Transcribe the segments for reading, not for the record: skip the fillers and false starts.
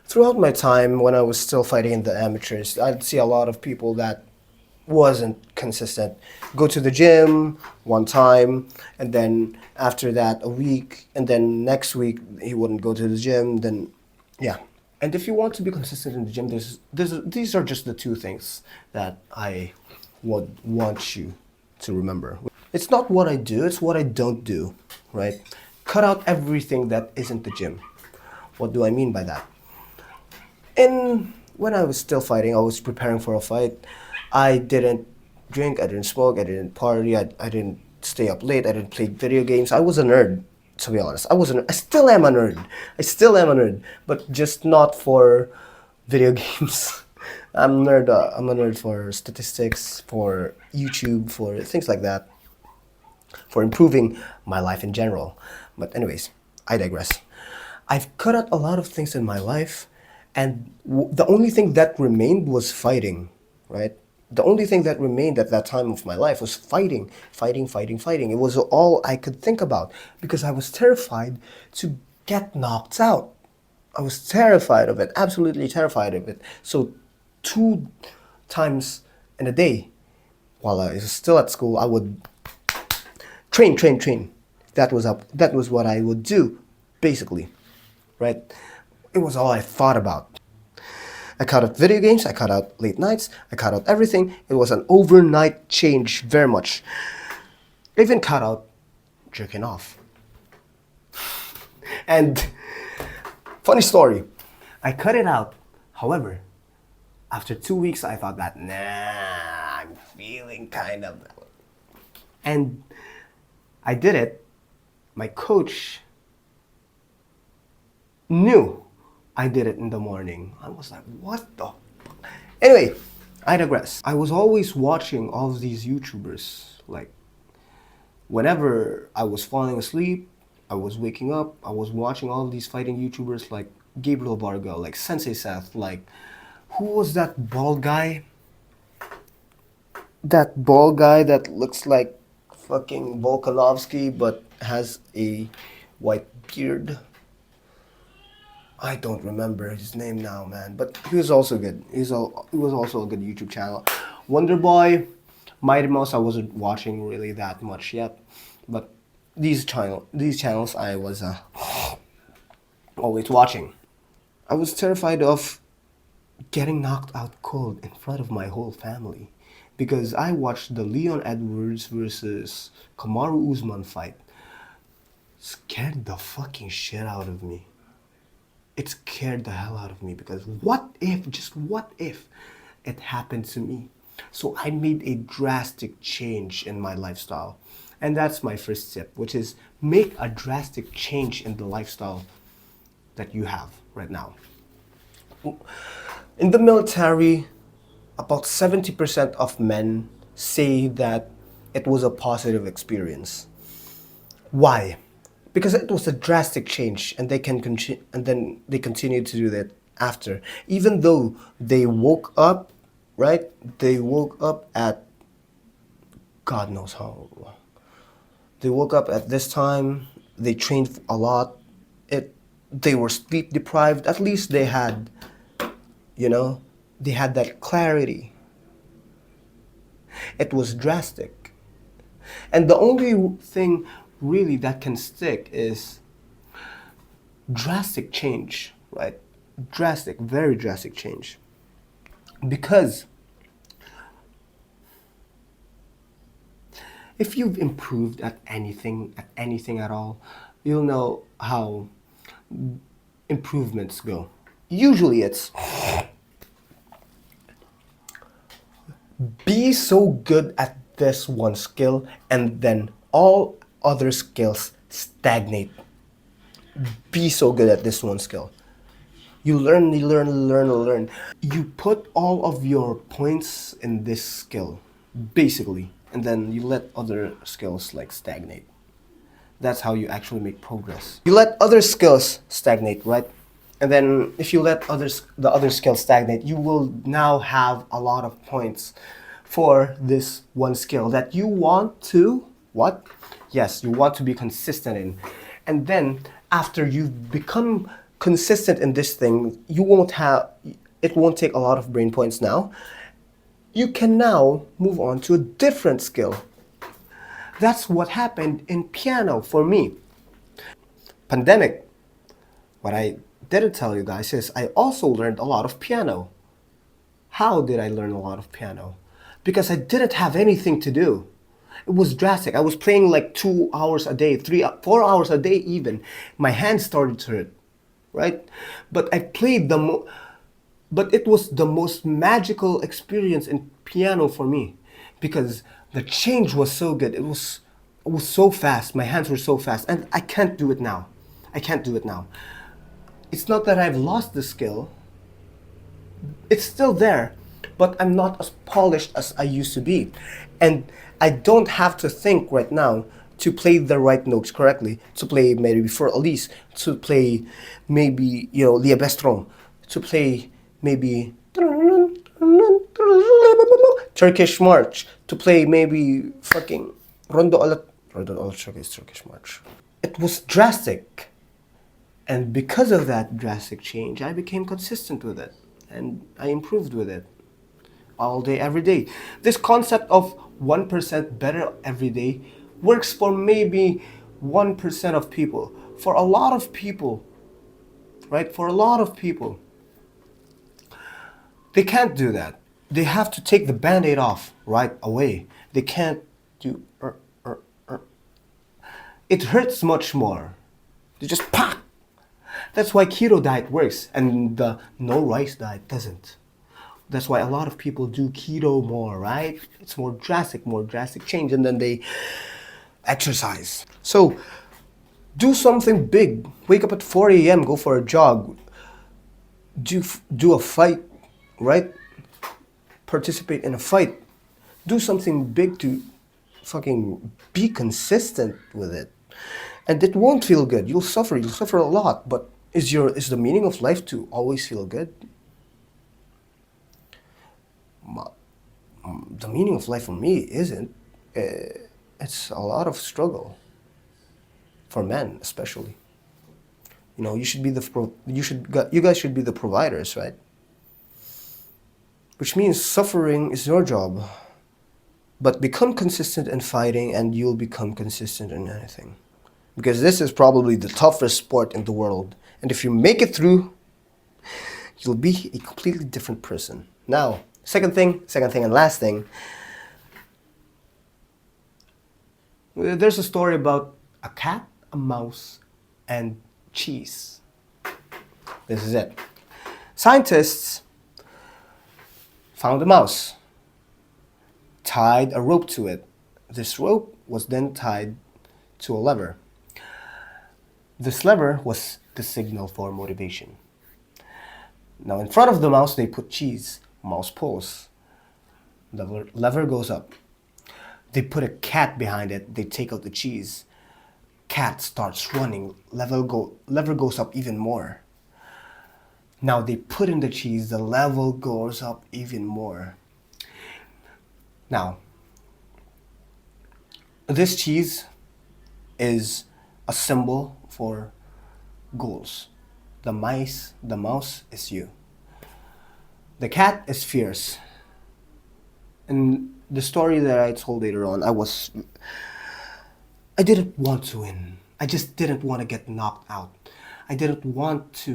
Throughout my time when I was still fighting in the amateurs, I'd see a lot of people that wasn't consistent. Go to the gym one time, and then after that, a week, and then next week, he wouldn't go to the gym. Then, yeah. And if you want to be consistent in the gym, these are just the two things that I would want you to remember. It's not what I do, it's what I don't do, right? Cut out everything that isn't the gym. What do I mean by that? And when I was still fighting, I was preparing for a fight. I didn't drink, I didn't smoke, I didn't party, I didn't stay up late, I didn't play video games. I was a nerd, to be honest. I still am a nerd. I still am a nerd, but just not for video games. I'm a nerd for statistics, for YouTube, for things like that, for improving my life in general. But anyways, I digress. I've cut out a lot of things in my life, and the only thing that remained was fighting, right? The only thing that remained at that time of my life was fighting, fighting, fighting, fighting. It was all I could think about because I was terrified to get knocked out. I was terrified of it, absolutely terrified of it. So, two times in a day, while I was still at school, I would train, train, train. That was what I would do, basically, right? It was all I thought about. I cut out video games, I cut out late nights, I cut out everything. It was an overnight change, very much. I even cut out jerking off. And funny story, I cut it out. However, after 2 weeks, I thought that, nah, I'm feeling kind of. And I did it. My coach knew I did it in the morning. I was like, what the? Anyway, I digress. I was always watching all of these YouTubers. Like, whenever I was falling asleep, I was waking up, I was watching all of these fighting YouTubers like Gabriel Varga, like Sensei Seth, like, who was that bald guy? That bald guy that looks like fucking Volkanovski but has a white beard. I don't remember his name now, man. But he was also good. He was also a good YouTube channel. Wonder Boy, Mighty Mouse, I wasn't watching really that much yet, but these channels I was always watching. I was terrified of getting knocked out cold in front of my whole family because I watched the Leon Edwards versus Kamaru Usman fight. Scared the fucking shit out of me. It scared the hell out of me because just what if it happened to me? So I made a drastic change in my lifestyle. And that's my first tip, which is make a drastic change in the lifestyle that you have right now. In the military, about 70% of men say that it was a positive experience. Why? Because it was a drastic change, and and then they continued to do that after. Even though they woke up, right? They woke up at God knows how. They woke up at this time. They trained a lot. They were sleep deprived. At least they had, you know, they had that clarity. It was drastic. And the only thing really that can stick is drastic change, right? Drastic, very drastic change. Because if you've improved at anything at all, you'll know how improvements go. Usually it's be so good at this one skill and then all other skills stagnate. Be so good at this one skill. You learn, you learn, you learn, you learn. You put all of your points in this skill, basically, and then you let other skills like stagnate. That's how you actually make progress. You let other skills stagnate, right? And then if you let the other skills stagnate, you will now have a lot of points for this one skill that you want to, yes, you want to be consistent in. And then after you've become consistent in this thing, it won't take a lot of brain points now. You can now move on to a different skill. That's what happened in piano for me. Pandemic. What I didn't tell you guys is I also learned a lot of piano. How did I learn a lot of piano? Because I didn't have anything to do. It was drastic. I was playing like 2 hours a day, 4 hours a day even. My hands started to hurt, right? But I played but it was the most magical experience in piano for me because the change was so good. It was so fast. My hands were so fast, and I can't do it now. I can't do it now. It's not that I've lost the skill. It's still there, but I'm not as polished as I used to be. And I don't have to think right now to play the right notes correctly, to play maybe for Elise, to play maybe, Lia Bestrom, to play maybe Turkish March, to play maybe fucking Rondo Alaturka is Turkish March. It was drastic. And because of that drastic change, I became consistent with it. And I improved with it all day, every day. This concept of 1% better every day works for maybe 1% of people. For a lot of people, right? For a lot of people, they can't do that. They have to take the band-aid off right away. They can't do. It hurts much more. They just pop. That's why keto diet works and the no rice diet doesn't. That's why a lot of people do keto more, right? It's more drastic change, and then they exercise. So do something big. Wake up at 4 a.m., go for a jog. Do a fight, right? Participate in a fight. Do something big to fucking be consistent with it. And it won't feel good. You'll suffer a lot, but is the meaning of life to always feel good? The meaning of life for me isn't. It's a lot of struggle for men, especially. You should be you guys should be the providers, right? Which means suffering is your job. But become consistent in fighting, and you'll become consistent in anything. Because this is probably the toughest sport in the world. And if you make it through, you'll be a completely different person. Now, second thing and last thing. There's a story about a cat, a mouse, and cheese. This is it. Scientists found a mouse, tied a rope to it. This rope was then tied to a lever. This lever was the signal for motivation. Now in front of the mouse they put cheese. Mouse pulls. The lever goes up. They put a cat behind it. They take out the cheese. Cat starts running. Lever goes up even more. Now they put in the cheese. The level goes up even more. Now, this cheese is a symbol for goals. The mouse is you. The cat is fierce. And the story that I told later on, I didn't want to win. I just didn't want to get knocked out. I didn't want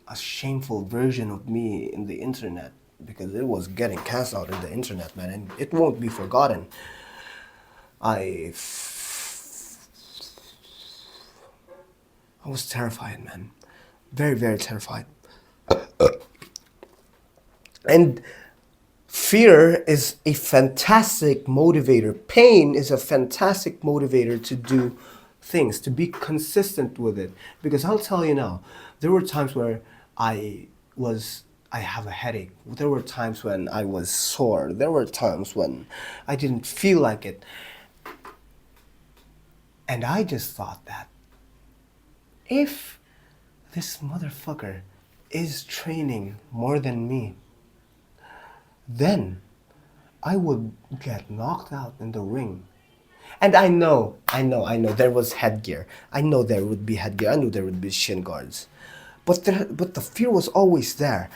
a shameful version of me in the internet, because it was getting cast out in the internet, man, and it won't be forgotten. I was terrified, man. Very, very terrified. And fear is a fantastic motivator. Pain is a fantastic motivator to do things, to be consistent with it. Because I'll tell you now, there were times where I have a headache. There were times when I was sore. There were times when I didn't feel like it. And I just thought that if this motherfucker is training more than me, then I would get knocked out in the ring. And I know there was headgear. I know there would be headgear. I knew there would be shin guards. But the fear was always there.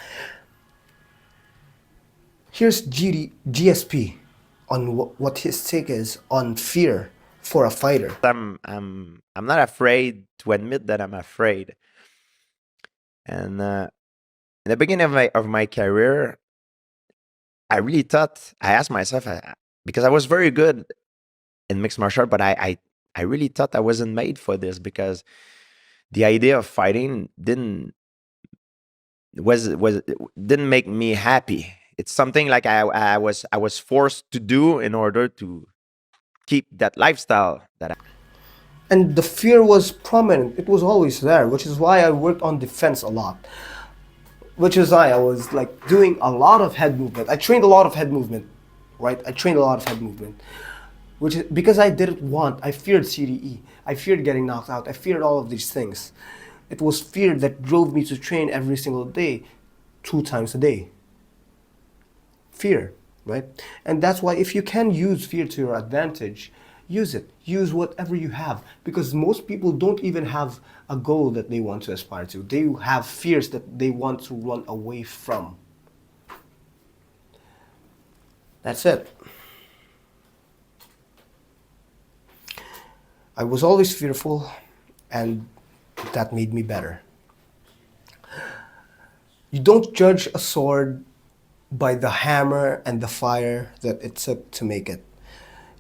Here's GSP on what his take is on fear for a fighter. I'm not afraid to admit that I'm afraid. And in the beginning of my career, I really thought I asked myself because I was very good in mixed martial art, but I really thought I wasn't made for this because the idea of fighting didn't make me happy. It's something like I was forced to do in order to keep that lifestyle that And the fear was prominent. It was always there, which is why I worked on defense a lot. Which is why I was like doing a lot of head movement. I trained a lot of head movement, right? I trained a lot of head movement, which is because I didn't want. I feared CDE. I feared getting knocked out. I feared all of these things. It was fear that drove me to train every single day, 2 times a day. Fear, right? And that's why if you can use fear to your advantage, use it. Use whatever you have. Because most people don't even have a goal that they want to aspire to. They have fears that they want to run away from. That's it. I was always fearful, and that made me better. You don't judge a sword by the hammer and the fire that it took to make it.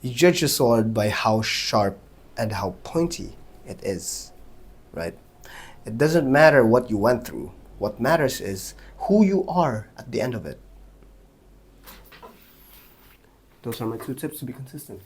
You judge a sword by how sharp and how pointy it is, right? It doesn't matter what you went through. What matters is who you are at the end of it. Those are my 2 tips to be consistent.